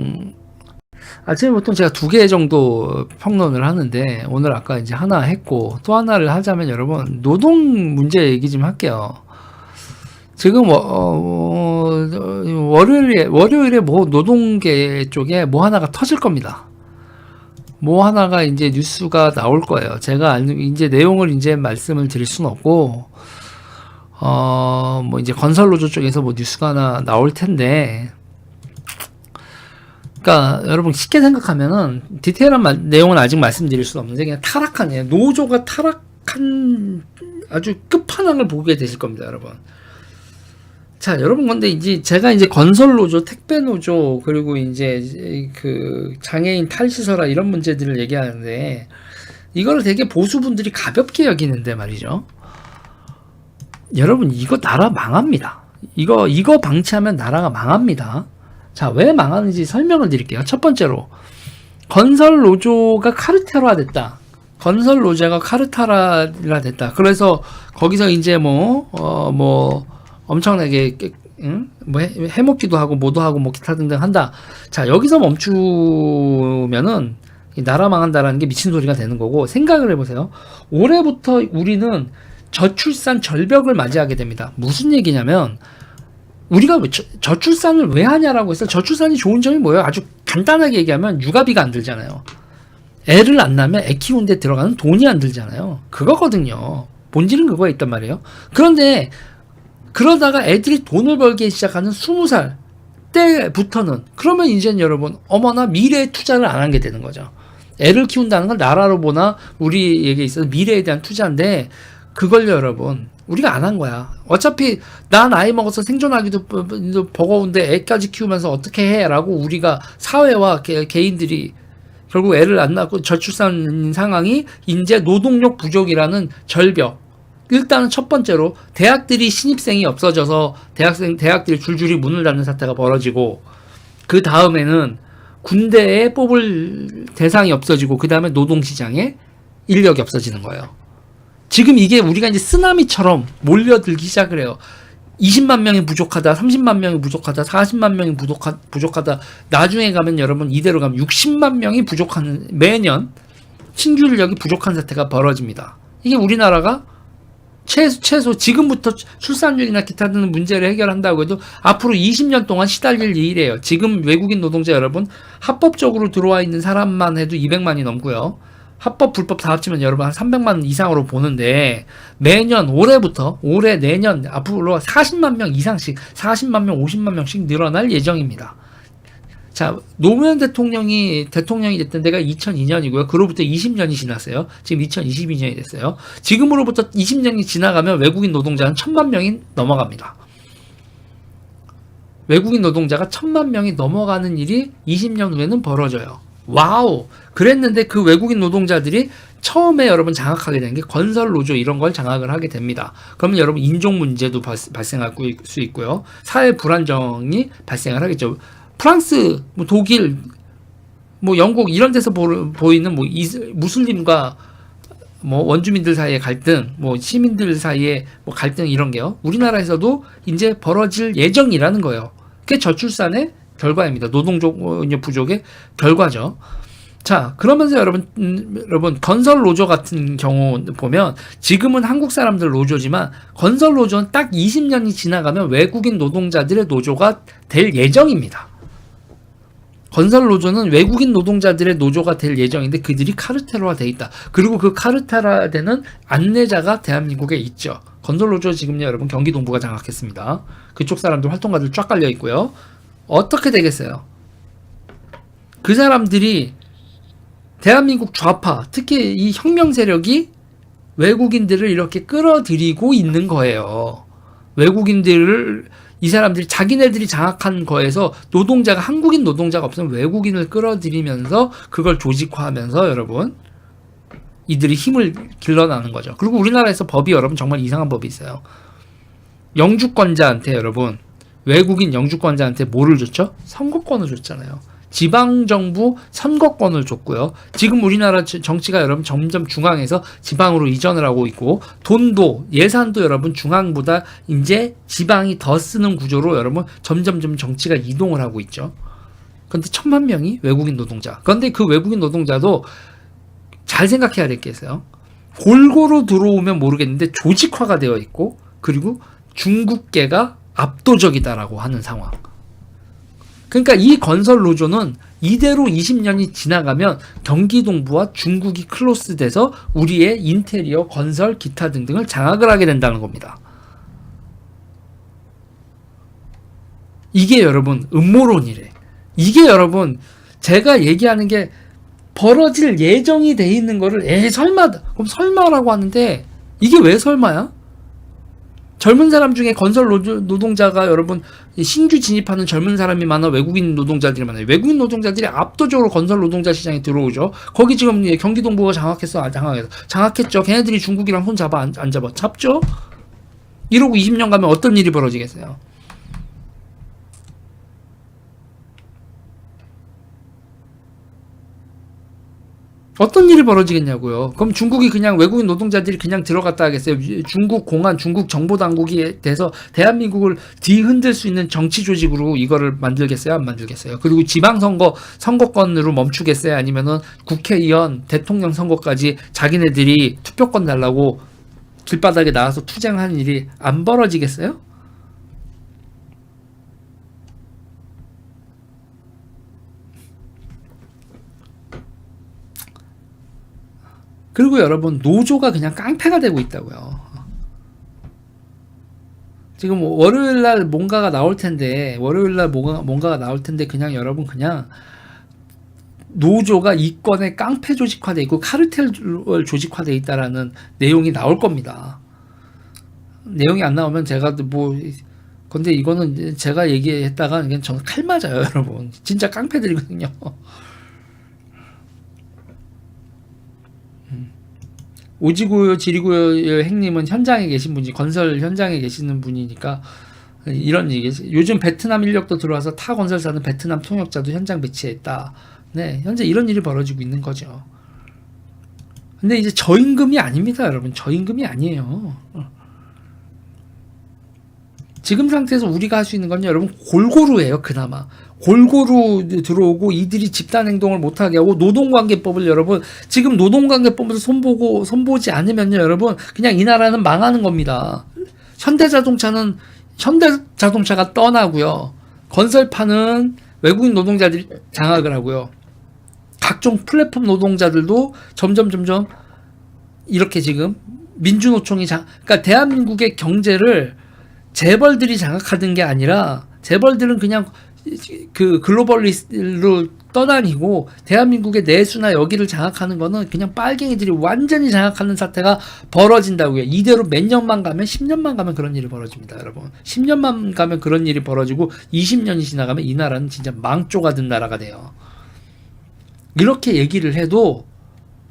음, 아침에 보통 제가 두 개 정도 평론을 하는데, 오늘 아까 이제 하나 했고, 또 하나를 하자면 여러분, 노동 문제 얘기 좀 할게요. 지금, 월요일에 뭐 노동계 쪽에 뭐 하나가 터질 겁니다. 뭐 하나가 이제 뉴스가 나올 거예요. 제가 이제 내용을 이제 말씀을 드릴 수는 없고, 뭐 이제 건설노조 쪽에서 뭐 뉴스가 하나 나올 텐데, 그러니까 여러분 쉽게 생각하면은 디테일한 내용은 아직 말씀드릴 수 없는데 그냥 타락한 노조가 타락한 아주 끝판왕을 보게 되실 겁니다, 여러분. 자, 여러분 근데 이제 제가 이제 건설 노조, 택배 노조 그리고 이제 그 장애인 탈시설화 이런 문제들을 얘기하는데 이거를 되게 보수분들이 가볍게 여기는데 말이죠. 여러분 이거 나라 망합니다. 이거 방치하면 나라가 망합니다. 자, 왜 망하는지 설명을 드릴게요. 첫 번째로, 건설 노조가 카르텔화 됐다. 건설 노조가 카르텔화 됐다. 그래서 거기서 이제 엄청나게, 해먹기도 하고, 뭐도 하고, 뭐 기타 등등 한다. 자, 여기서 멈추면은, 나라 망한다라는 게 미친 소리가 되는 거고, 생각을 해보세요. 올해부터 우리는 저출산 절벽을 맞이하게 됩니다. 무슨 얘기냐면, 우리가 저출산을 왜 하냐라고 해서 저출산이 좋은 점이 뭐예요? 아주 간단하게 얘기하면 육아비가 안 들잖아요. 애를 안 낳으면 애 키우는데 들어가는 돈이 안 들잖아요. 그거거든요. 본질은 그거에 있단 말이에요. 그런데 그러다가 애들이 돈을 벌기 시작하는 20살 때부터는 그러면 이제는 여러분 어머나 미래에 투자를 안 하게 되는 거죠. 애를 키운다는 건 나라로 보나 우리에게 있어서 미래에 대한 투자인데 그걸 여러분 우리가 안 한 거야. 어차피 나 나이 먹어서 생존하기도 버거운데 애까지 키우면서 어떻게 해? 라고 우리가 사회와 개인들이 결국 애를 안 낳고 저출산 상황이 이제 노동력 부족이라는 절벽. 일단은 첫 번째로 대학들이 신입생이 없어져서 대학들이 줄줄이 문을 닫는 사태가 벌어지고 그 다음에는 군대에 뽑을 대상이 없어지고 그 다음에 노동시장에 인력이 없어지는 거예요. 지금 이게 우리가 이제 쓰나미처럼 몰려들기 시작을 해요. 20만 명이 부족하다, 30만 명이 부족하다, 40만 명이 부족하다. 나중에 가면 여러분 이대로 가면 60만 명이 부족한 매년 신규 인력이 부족한 사태가 벌어집니다. 이게 우리나라가 최소 지금부터 출산율이나 기타 등의 문제를 해결한다고 해도 앞으로 20년 동안 시달릴 일이에요. 지금 외국인 노동자 여러분 합법적으로 들어와 있는 사람만 해도 200만이 넘고요. 합법, 불법 다 합치면 여러분 한 300만 이상으로 보는데 매년 올해 내년 앞으로 40만 명 이상씩 40만 명 50만 명씩 늘어날 예정입니다. 자, 노무현 대통령이 됐던 데가 2002년이고요. 그로부터 20년이 지났어요. 지금 2022년이 됐어요. 지금으로부터 20년이 지나가면 외국인 노동자는 1000만 명이 넘어갑니다. 외국인 노동자가 1000만 명이 넘어가는 일이 20년 후에는 벌어져요. 와우! 그랬는데 그 외국인 노동자들이 처음에 여러분 장악하게 되는 게 건설 노조 이런 걸 장악을 하게 됩니다. 그러면 여러분 인종 문제도 발생할 수 있고요. 사회 불안정이 발생을 하겠죠. 프랑스, 뭐 독일, 뭐 영국 이런 데서 보이는 뭐 무슬림과 뭐 원주민들 사이의 갈등, 뭐 시민들 사이의 뭐 갈등 이런 게요. 우리나라에서도 이제 벌어질 예정이라는 거예요. 그게 저출산의 결과입니다. 노동력 부족의 결과죠. 자, 그러면서 여러분 건설 노조 같은 경우 보면 지금은 한국 사람들 노조지만 건설 노조는 딱 20년이 지나가면 외국인 노동자들의 노조가 될 예정입니다. 건설 노조는 외국인 노동자들의 노조가 될 예정인데 그들이 카르텔화 돼 있다. 그리고 그 카르텔화 되는 안내자가 대한민국에 있죠. 건설 노조 지금요 여러분 경기 동부가 장악했습니다. 그쪽 사람들 활동가들 쫙 깔려 있고요. 어떻게 되겠어요? 그 사람들이 대한민국 좌파, 특히 이 혁명 세력이 외국인들을 이렇게 끌어들이고 있는 거예요. 이 사람들이 자기네들이 장악한 거에서 한국인 노동자가 없으면 외국인을 끌어들이면서 그걸 조직화하면서 여러분 이들이 힘을 길러나는 거죠. 그리고 우리나라에서 법이 여러분 정말 이상한 법이 있어요. 영주권자한테 여러분 외국인 영주권자한테 뭐를 줬죠? 선거권을 줬잖아요. 지방정부 선거권을 줬고요. 지금 우리나라 정치가 여러분 점점 중앙에서 지방으로 이전을 하고 있고 돈도 예산도 여러분 중앙보다 이제 지방이 더 쓰는 구조로 여러분 점점 정치가 이동을 하고 있죠. 그런데 1,000만 명이 외국인 노동자. 그런데 그 외국인 노동자도 잘 생각해야 될 게 있어요. 골고루 들어오면 모르겠는데 조직화가 되어 있고, 그리고 중국계가 압도적이다라고 하는 상황. 그러니까 이 건설 노조는 이대로 20년이 지나가면 경기동부와 중국이 클로스돼서 우리의 인테리어, 건설, 기타 등등을 장악을 하게 된다는 겁니다. 이게 여러분 음모론이래. 이게 여러분 제가 얘기하는 게 벌어질 예정이 돼 있는 거를 설마, 그럼 설마라고 하는데 이게 왜 설마야? 젊은 사람 중에 건설 노동자가 여러분 신규 진입하는 젊은 사람이 많아, 외국인 노동자들이 많아요. 외국인 노동자들이 압도적으로 건설 노동자 시장에 들어오죠. 거기 지금 경기동부가 장악했어, 장악했죠. 걔네들이 중국이랑 손 잡아 안 잡아? 잡죠. 이러고 20년 가면 어떤 일이 벌어지겠어요? 어떤 일이 벌어지겠냐고요. 그럼 중국이 그냥 외국인 노동자들이 그냥 들어갔다 하겠어요? 중국 공안, 중국 정보당국이 돼서 대한민국을 뒤흔들 수 있는 정치 조직으로 이거를 만들겠어요? 안 만들겠어요? 그리고 지방선거, 선거권으로 멈추겠어요? 아니면은 국회의원, 대통령 선거까지 자기네들이 투표권 달라고 길바닥에 나와서 투쟁하는 일이 안 벌어지겠어요? 그리고 여러분 노조가 그냥 깡패가 되고 있다고요. 지금 월요일날 뭔가가 나올 텐데 그냥 여러분 그냥 노조가 이권에 깡패 조직화돼 있고 카르텔 조직화돼 있다라는 내용이 나올 겁니다. 내용이 안 나오면 제가 근데 이거는 제가 얘기했다가 그냥 저는 칼 맞아요, 여러분. 진짜 깡패들이거든요. 오지구요 지리구요 행님은 현장에 계신 분이, 건설 현장에 계시는 분이니까 이런 얘기. 요즘 베트남 인력도 들어와서 타 건설사는 베트남 통역자도 현장 배치했다. 네, 현재 이런 일이 벌어지고 있는 거죠. 근데 이제 저임금이 아닙니다, 여러분. 저임금이 아니에요. 지금 상태에서 우리가 할 수 있는 건 여러분 골고루예요. 그나마 골고루 들어오고 이들이 집단 행동을 못하게 하고, 노동관계법을 여러분 지금 노동관계법에서 손보지 않으면요 여러분 그냥 이 나라는 망하는 겁니다. 현대자동차가 떠나고요, 건설파는 외국인 노동자들이 장악을 하고요, 각종 플랫폼 노동자들도 점점 이렇게 지금 민주노총이 그러니까 대한민국의 경제를 재벌들이 장악하는 게 아니라, 재벌들은 그냥 그 글로벌리스트로 떠다니고 대한민국의 내수나 여기를 장악하는 거는 그냥 빨갱이들이 완전히 장악하는 사태가 벌어진다고요. 이대로 몇 년만 가면, 10년만 가면 그런 일이 벌어집니다, 여러분. 10년만 가면 그런 일이 벌어지고 20년이 지나가면 이 나라는 진짜 망조가 든 나라가 돼요. 이렇게 얘기를 해도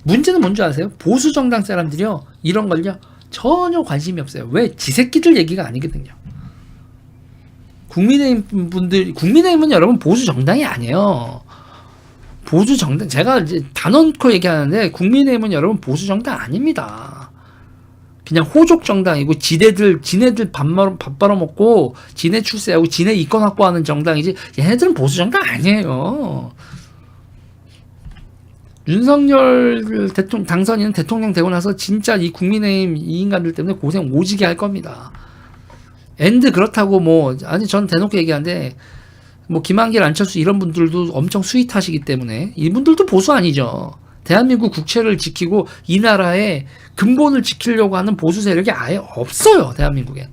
문제는 뭔지 아세요? 보수 정당 사람들이요 이런 걸요 전혀 관심이 없어요. 왜? 지새끼들 얘기가 아니거든요. 국민의힘은 여러분 보수 정당이 아니에요. 보수 정당, 제가 이제 단언코 얘기하는데 국민의힘은 여러분 보수 정당 아닙니다. 그냥 호족 정당이고 지네들 밥 벌어먹고 지네 출세하고 지네 이권 확보하는 정당이지 얘네들은 보수 정당 아니에요. 윤석열 당선인은 대통령 되고 나서 진짜 이 국민의힘 이 인간들 때문에 고생 오지게 할 겁니다. 그렇다고 전 대놓고 얘기하는데 김한길, 안철수 이런 분들도 엄청 스윗하시기 때문에 이분들도 보수 아니죠. 대한민국 국채를 지키고 이 나라의 근본을 지키려고 하는 보수 세력이 아예 없어요, 대한민국엔.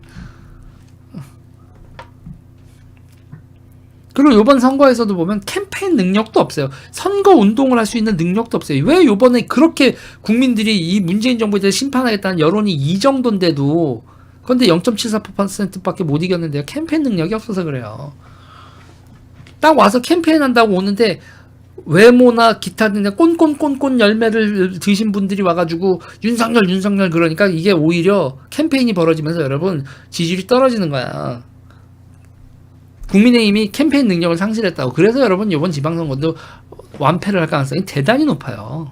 그리고 이번 선거에서도 보면 캠페인 능력도 없어요. 선거 운동을 할 수 있는 능력도 없어요. 왜 이번에 그렇게 국민들이 이 문재인 정부에 대해서 심판하겠다는 여론이 이 정도인데도, 그런데 0.74%밖에 못 이겼는데요. 캠페인 능력이 없어서 그래요. 딱 와서 캠페인 한다고 오는데 외모나 기타 등등 꼰꼰 열매를 드신 분들이 와가지고 윤석열 그러니까 이게 오히려 캠페인이 벌어지면서 여러분 지지율이 떨어지는 거야. 국민의힘이 캠페인 능력을 상실했다고. 그래서 여러분 이번 지방선거도 완패를 할 가능성이 대단히 높아요.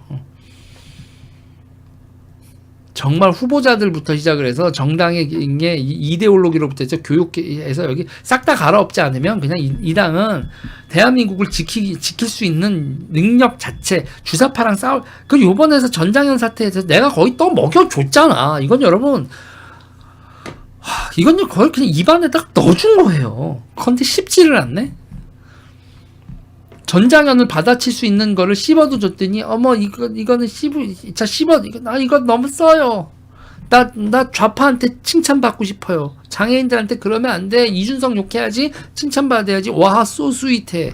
정말 후보자들부터 시작을 해서 정당의 이데올로기로부터 해서 교육에서 여기 싹 다 갈아엎지 않으면 그냥 이 당은 대한민국을 지킬 수 있는 능력 자체, 주사파랑 싸울, 그 요번에서 전장현 사태에서 내가 거의 또 먹여줬잖아. 이건 여러분, 이건 거의 그냥 입안에 딱 넣어준 거예요. 그런데 씹지를 않네? 전장현을 받아칠 수 있는 거를 씹어도 줬더니, 어머, 이거는 이거 너무 써요. 나 좌파한테 칭찬받고 싶어요. 장애인들한테 그러면 안 돼. 이준석 욕해야지. 칭찬받아야지. 와, 소스윗해.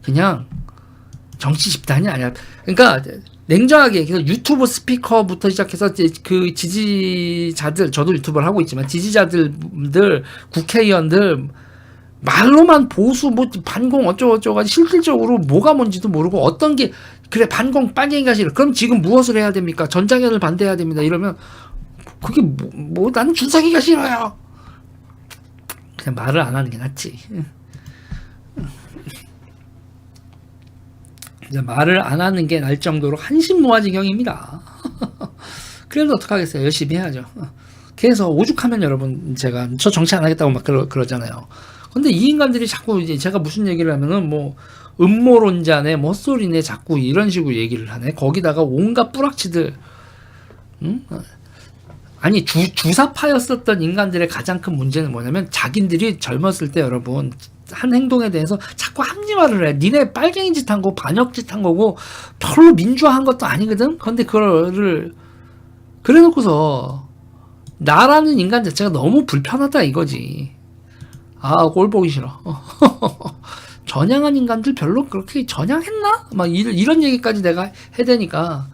그냥 정치 집단이 아니야. 그러니까 냉정하게 유튜브 스피커부터 시작해서 그 지지자들, 저도 유튜브를 하고 있지만 지지자들들, 국회의원들 말로만 보수 뭐 반공 어쩌고저쩌고 실질적으로 뭐가 뭔지도 모르고 어떤 게 그래 반공 빨갱이가 싫어. 그럼 지금 무엇을 해야 됩니까? 전장현을 반대해야 됩니다. 이러면 그게 뭐 나는 준석이가 싫어요. 그냥 말을 안 하는 게 낫지. 이제 말을 안 하는 게 날 정도로 한심노화지경입니다. 그래도 어떡하겠어요. 열심히 해야죠. 그래서 오죽하면 여러분 제가 저 정치 안 하겠다고 막 그러잖아요. 근데 이 인간들이 자꾸 이제 제가 무슨 얘기를 하면은 뭐 음모론자네 뭐 헛소리네 자꾸 이런 식으로 얘기를 하네. 거기다가 온갖 뿌락치들 아니 주사파였었던 인간들의 가장 큰 문제는 뭐냐면 자기들이 젊었을 때 여러분 한 행동에 대해서 자꾸 합리화를 해. 니네 빨갱이 짓 한 거 반역 짓 한 거고 별로 민주화한 것도 아니거든. 근데 그거를 그래 놓고서 나라는 인간 자체가 너무 불편하다 이거지. 아, 꼴 보기 싫어. 전향한 인간들 별로 그렇게 전향했나? 막 이런 얘기까지 내가 해대니까.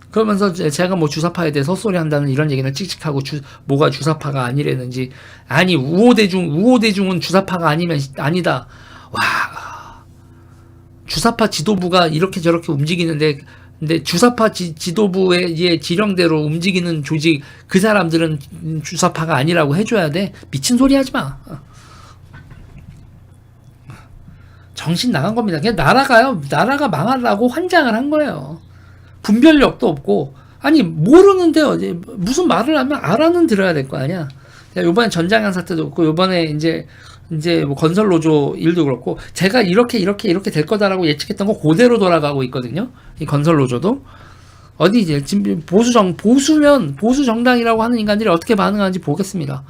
그러면서 제가 뭐 주사파에 대해서 헛소리 한다는 이런 얘기는 칙칙하고 뭐가 주사파가 아니라는지. 아니, 우호대중은 주사파가 아니다. 와. 주사파 지도부가 이렇게 저렇게 움직이는데, 근데 주사파 지도부의 지령대로 움직이는 조직, 그 사람들은 주사파가 아니라고 해줘야 돼? 미친 소리 하지 마. 정신 나간 겁니다. 그냥 나라가 망하려고 환장을 한 거예요. 분별력도 없고, 아니, 모르는데요. 무슨 말을 하면 알아는 들어야 될 거 아니야. 요번에 전장현 사태도 그렇고, 요번에 이제 뭐 건설노조 일도 그렇고, 제가 이렇게 될 거다라고 예측했던 거 그대로 돌아가고 있거든요. 이 건설노조도. 어디 이제, 보수 정당이라고 하는 인간들이 어떻게 반응하는지 보겠습니다.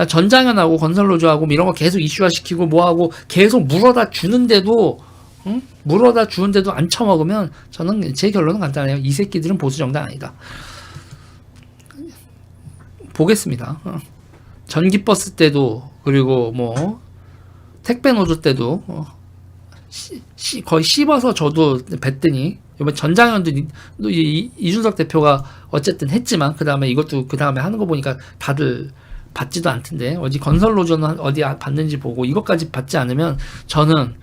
전장현하고 건설노조하고 이런 거 계속 이슈화 시키고 뭐하고 계속 물어다 주는데도 안 처먹으면 저는 제 결론은 간단해요. 이 새끼들은 보수 정당 아니다. 보겠습니다. 전기버스 때도 그리고 뭐 택배 노조 때도 거의 씹어서 저도 뱉더니 이번 전장현도 이준석 대표가 어쨌든 했지만 그 다음에 이것도 그 다음에 하는 거 보니까 다들 받지도 않던데 어디 건설노조는 어디 받는지 보고 이것까지 받지 않으면 저는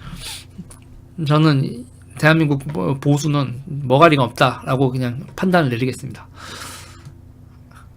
대한민국 보수는 머가리가 없다라고 그냥 판단을 내리겠습니다.